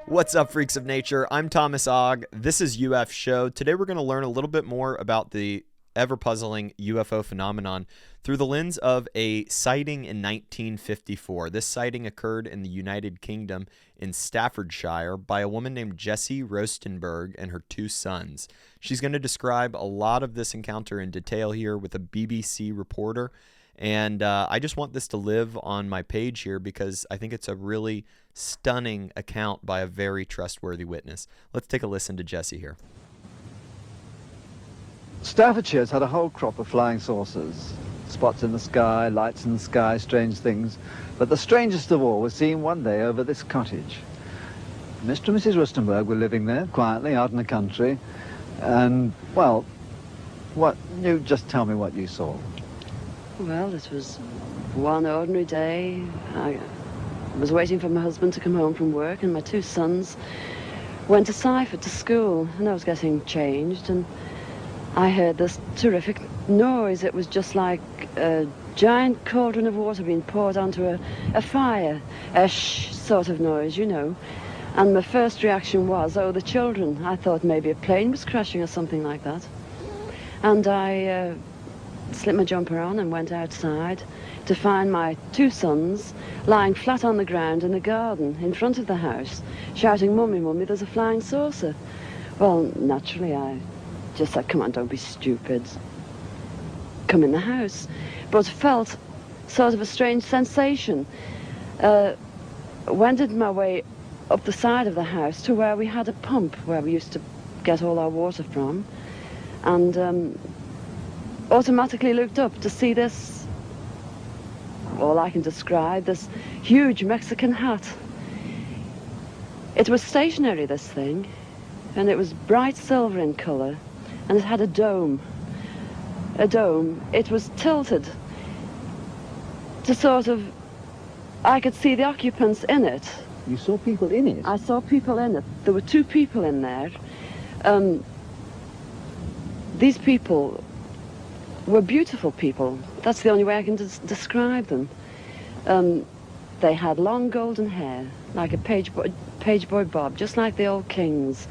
What's up, freaks of nature? I'm Thomas Ogg. This is UFSHOW. Today we're going to learn a little bit more about the ever-puzzling UFO phenomenon through the lens of a sighting in 1954. This sighting occurred in the United Kingdom in Staffordshire by a woman named Jessie Roestenberg and her two sons. She's going to describe a lot of this encounter in detail here with a BBC reporter. And I just want this to live on my page here because I think it's a really stunning account by a very trustworthy witness. Let's take a listen to Jessie here. Staffordshire's had a whole crop of flying saucers. Spots in the sky, lights in the sky, strange things. But the strangest of all was seen one day over this cottage. Mr. and Mrs. Roestenberg were living there, quietly, out in the country. And, well, you just tell me what you saw. Well, it was one ordinary day. I was waiting for my husband to come home from work, and my two sons went to Seifert to school, and I was getting changed, and I heard this terrific noise. It was just like a giant cauldron of water being poured onto a fire, a shh sort of noise, you know. And my first reaction was, oh, the children. I thought maybe a plane was crashing or something like that. And I slipped my jumper on and went outside to find my two sons lying flat on the ground in the garden in front of the house, shouting, "Mummy, Mummy, there's a flying saucer." Well, naturally, I just said, "Come on, don't be stupid. Come in the house." But felt sort of a strange sensation. Wended my way up the side of the house to where we had a pump, where we used to get all our water from, and automatically looked up to see this, all I can describe, this huge Mexican hat. It was stationary, this thing, and it was bright silver in colour, and it had a dome. It was tilted to sort of, I could see the occupants in it. You saw people in it? I saw people in it. There were two people in there. These people were beautiful people. That's the only way I can describe them. They had long golden hair, like a page boy bob, just like the old kings.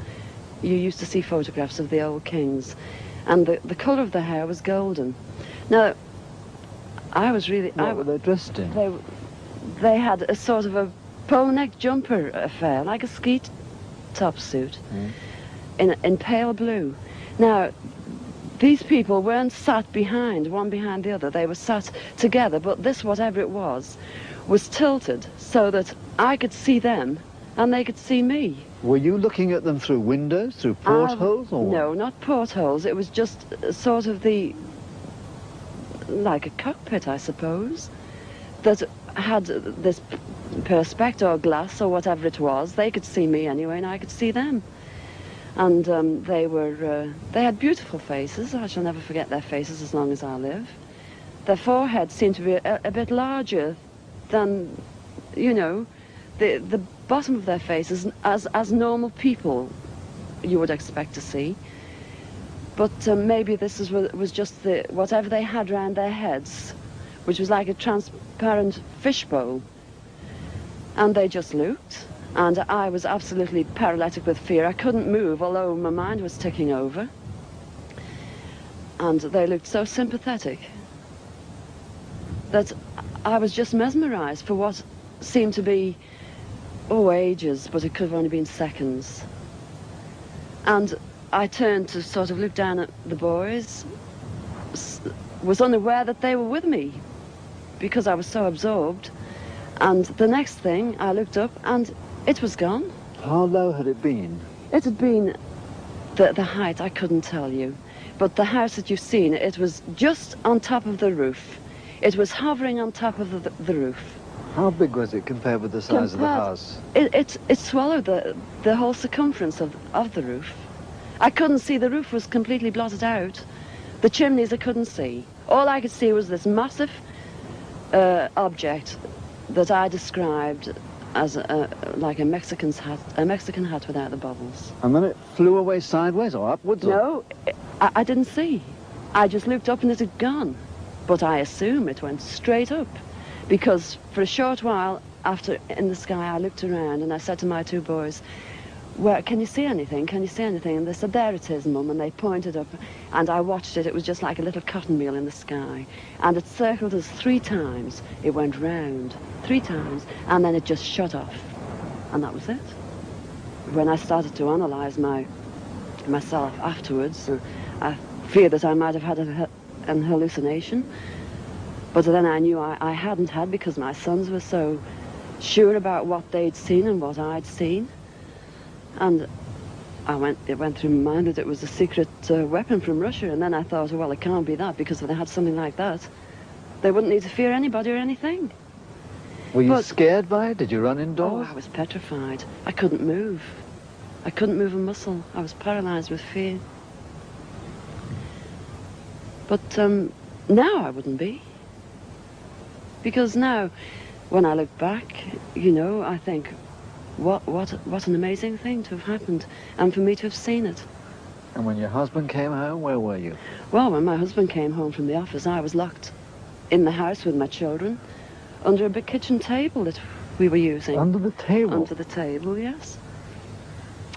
You used to see photographs of the old kings. And the colour of the hair was golden. Now, I was really... What were they dressed in? They had a sort of a polo neck jumper affair, like a ski top suit, in pale blue. Now, these people weren't sat one behind the other. They were sat together, but this, whatever it was tilted so that I could see them and they could see me. Were you looking at them through windows, through portholes? Or no, not portholes. It was just sort of like a cockpit, I suppose, that had this perspex or glass or whatever it was. They could see me anyway, and I could see them. And they had beautiful faces. I shall never forget their faces as long as I live. Their foreheads seemed to be a bit larger than, you know, the bottom of their faces as normal people you would expect to see. But maybe this was just whatever they had round their heads, which was like a transparent fishbowl. And they just looked. And I was absolutely paralytic with fear. I couldn't move, although my mind was ticking over. And they looked so sympathetic that I was just mesmerized for what seemed to be, ages, but it could have only been seconds. And I turned to sort of look down at the boys, was unaware that they were with me because I was so absorbed. And the next thing, I looked up and it was gone. How low had it been? It had been the height, I couldn't tell you. But the house that you've seen, it was just on top of the roof. It was hovering on top of the roof. How big was it compared with the size of the house? It swallowed the whole circumference of the roof. I couldn't see, the roof was completely blotted out. The chimneys I couldn't see. All I could see was this massive object that I described as like a Mexican hat without the bubbles. And then it flew away sideways or upwards? No, I didn't see. I just looked up and it had gone. But I assume it went straight up, because for a short while after in the sky, I looked around and I said to my two boys, "Where can you see anything? Can you see anything?" And they said, "There it is, Mum." And they pointed up, and I watched it. It was just like a little cotton meal in the sky, and it circled us 3 times. It went round 3 times, and then it just shut off, and that was it. When I started to analyse myself afterwards, I feared that I might have had an hallucination, but then I knew I hadn't had, because my sons were so sure about what they'd seen and what I'd seen. And it went through my mind that it was a secret weapon from Russia, and then I thought, well, it can't be that, because if they had something like that, they wouldn't need to fear anybody or anything. Were you scared by it? Did you run indoors? Oh, I was petrified. I couldn't move. I couldn't move a muscle. I was paralyzed with fear. But now I wouldn't be. Because now, when I look back, you know, I think, what an amazing thing to have happened, and for me to have seen it. And when your husband came home, where were you? Well, when my husband came home from the office, I was locked in the house with my children, under a big kitchen table that we were using. Under the table? Under the table, yes.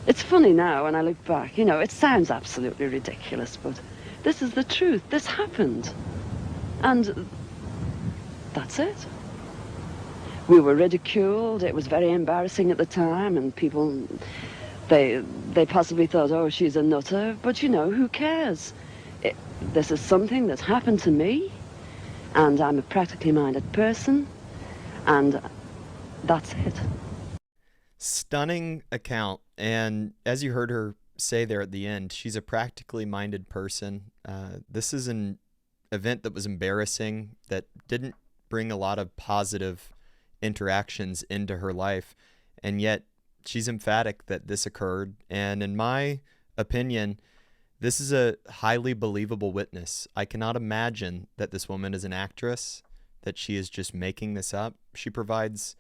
It's funny now when I look back. You know, it sounds absolutely ridiculous, but this is the truth. This happened. And that's it. We were ridiculed. It was very embarrassing at the time, and people, they possibly thought, oh, she's a nutter. But, you know, who cares? This is something that happened to me, and I'm a practically minded person, and that's it. Stunning account. And as you heard her say there at the end, she's a practically minded person. This is an event that was embarrassing, that didn't bring a lot of positive interactions into her life, and yet she's emphatic that this occurred. And in my opinion, this is a highly believable witness. I cannot imagine that this woman is an actress, that she is just making this up. She provides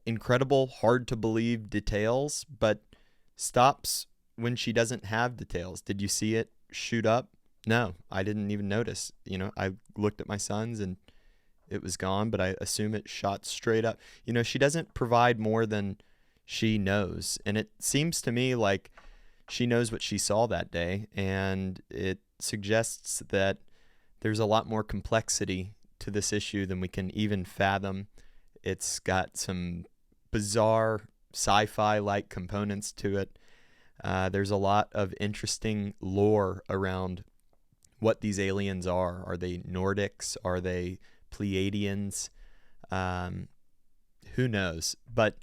incredible, hard to believe details, but stops when she doesn't have details. Did you see it shoot up? No, I didn't even notice. You know, I looked at my sons and it was gone, but I assume it shot straight up. You know, she doesn't provide more than she knows. And it seems to me like she knows what she saw that day, and it suggests that there's a lot more complexity to this issue than we can even fathom. It's got some bizarre sci-fi-like components to it. There's a lot of interesting lore around what these aliens are. Are they Nordics? Are they Pleiadians? Who knows? But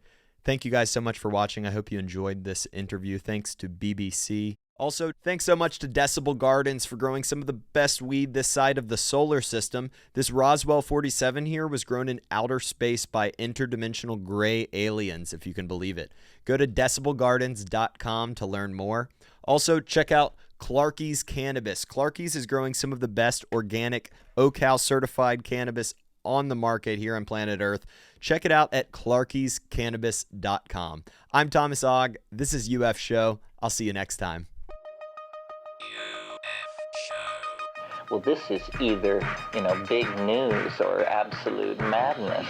thank you guys so much for watching. I hope you enjoyed this interview. Thanks to BBC. Also, thanks so much to Decibel Gardens for growing some of the best weed this side of the solar system. This Roswell 47 here was grown in outer space by interdimensional gray aliens, if you can believe it. Go to decibelgardens.com to learn more. Also, check out Clarky's Cannabis. Clarky's is growing some of the best organic OCal certified cannabis on the market here on planet Earth. Check it out at clarkyscannabis.com. I'm Thomas Ogg. This is UFSHOW. I'll see you next time. Well, this is either, big news or absolute madness.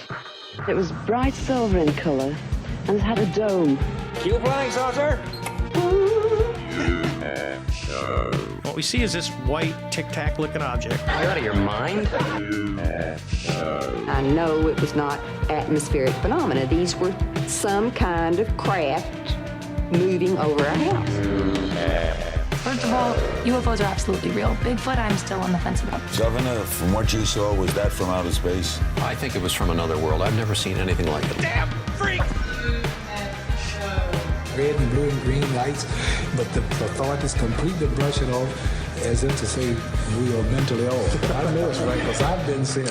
It was bright silver in colour, and it had a dome. Cue flying saucer! What we see is this white tic-tac looking object. Are you out of your mind? I know it was not atmospheric phenomena. These were some kind of craft moving over our house. First of all, UFOs are absolutely real. Bigfoot, I'm still on the fence about. Governor, from what you saw, was that from outer space? I think it was from another world. I've never seen anything like it. Damn freak! Red and blue and green lights, but the authorities completely brush it off as if to say we are mentally off. I know it's right because I've been sent.